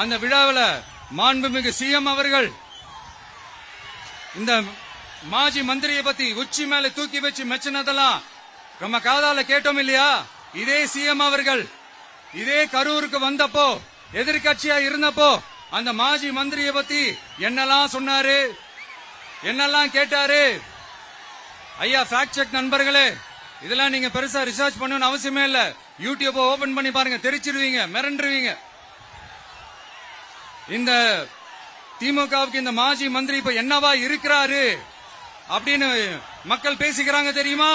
அந்த விழாவில் மாண்புமிகு சிஎம் அவர்கள் இந்த மாஜி மந்திரியை பத்தி உச்சி மேல தூக்கி வச்சு மெச்சினதெல்லாம் நம்ம காதால கேட்டோம் இல்லையா? இதே சிஎம் அவர்கள் இதே கரூருக்கு வந்தப்போ எதிர்கட்சியா இருந்தப்போ அந்த மாஜி மந்திரியை பத்தி என்னெல்லாம் சொன்னாரு, என்னெல்லாம் கேட்டாரு. ஐயா ஃபேக்ட் செக் நண்பர்களே, இதெல்லாம் நீங்க பெருசா ரிசர்ச் பண்ணணும்னு அவசியமே இல்ல. யூடியூப் ஓபன் பண்ணி பாருங்க, தெரிச்சிருவீங்க, மிரண்டுருவீங்க. இந்த திமுகவுக்கு இந்த மாஜி மந்திரி இப்ப என்னவா இருக்கிறாரு அப்படின்னு மக்கள் பேசிக்கிறாங்க தெரியுமா?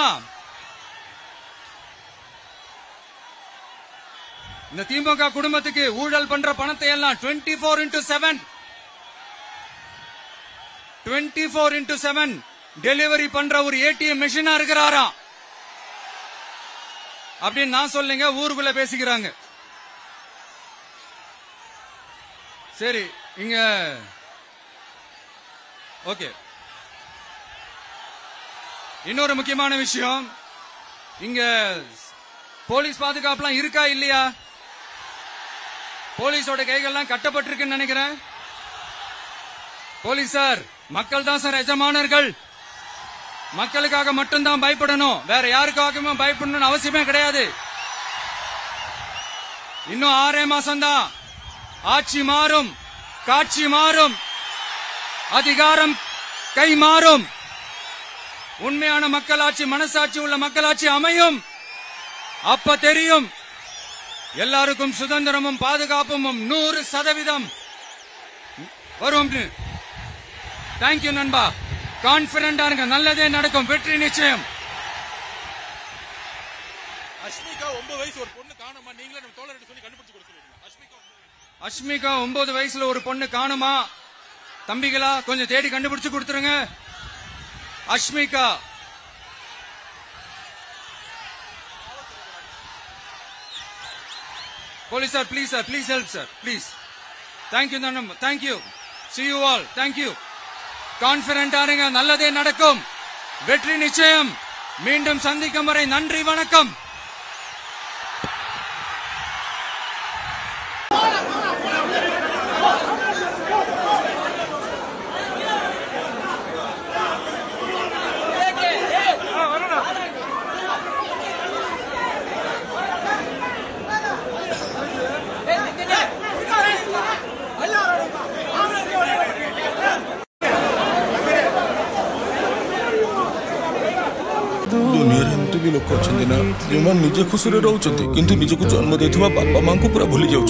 இந்த திமுக குடும்பத்துக்கு ஊழல் பண்ற பணத்தை எல்லாம் 24x7 டெலிவரி பண்ற ஒரு ஏடிஎம் மெஷினா இருக்கிறாரா அப்படின்னு நான் சொல்லுங்க, ஊருக்குள்ள பேசிக்கிறாங்க. சரி, இங்க ஓகே. இன்னொரு முக்கியமான விஷயம், இங்க போலீஸ் பாதுகாப்புலாம் இருக்கா இல்லையா? போலீஸோட கைகள்லாம் கட்டப்பட்டிருக்குன்னு நினைக்கிறேன். போலீசார் மக்கள் தான் சார் எஜமானர்கள். மக்களுக்காக மட்டும்தான் பயப்படணும், வேற யாருக்காகவும் பயப்படணும்னு அவசியமே கிடையாது. இன்னும் 6 மாசம் தான். ஆட்சி மாறும், காட்சி மாறும், அதிகாரம் கை மாறும். உண்மையான மக்களாட்சி, மனசாட்சி உள்ள மக்களாட்சி அமையும். அப்ப தெரியும் எல்லாருக்கும் சுதந்திரமும் பாதுகாப்பும் 100% வரும். தேங்க்யூ நண்பா. கான்பிடண்டா இருங்க, நல்லதே நடக்கும், வெற்றி நிச்சயம். அஷ்மிகா 9 வயசு ஒரு பொண்ணு காணுமா? நீங்களே நம்ம தோழர்கிட்ட சொல்லி கண்டுபிடிச்சு கொடுத்துருங்க. அஷ்மிகா 9 வயசுல ஒரு பொண்ணு காணுமா? தம்பிகளா கொஞ்சம் தேடி கண்டுபிடிச்சு கொடுத்துருங்க. Ashmika police sir, please sir, please help sir, please. Thank you nannam, thank you. See you all, thank you. Confident ஆருங்க, நல்லதே நடக்கும், வெற்றி நிச்சயம். மீண்டும் சந்திக்கும் வரை நன்றி, வணக்கம். दुनिया एमती भी लोक अच्छा ना जो निजे खुशी रोचे कि निजक जन्म देता बापा माँ को पूरा भूली जाऊँ।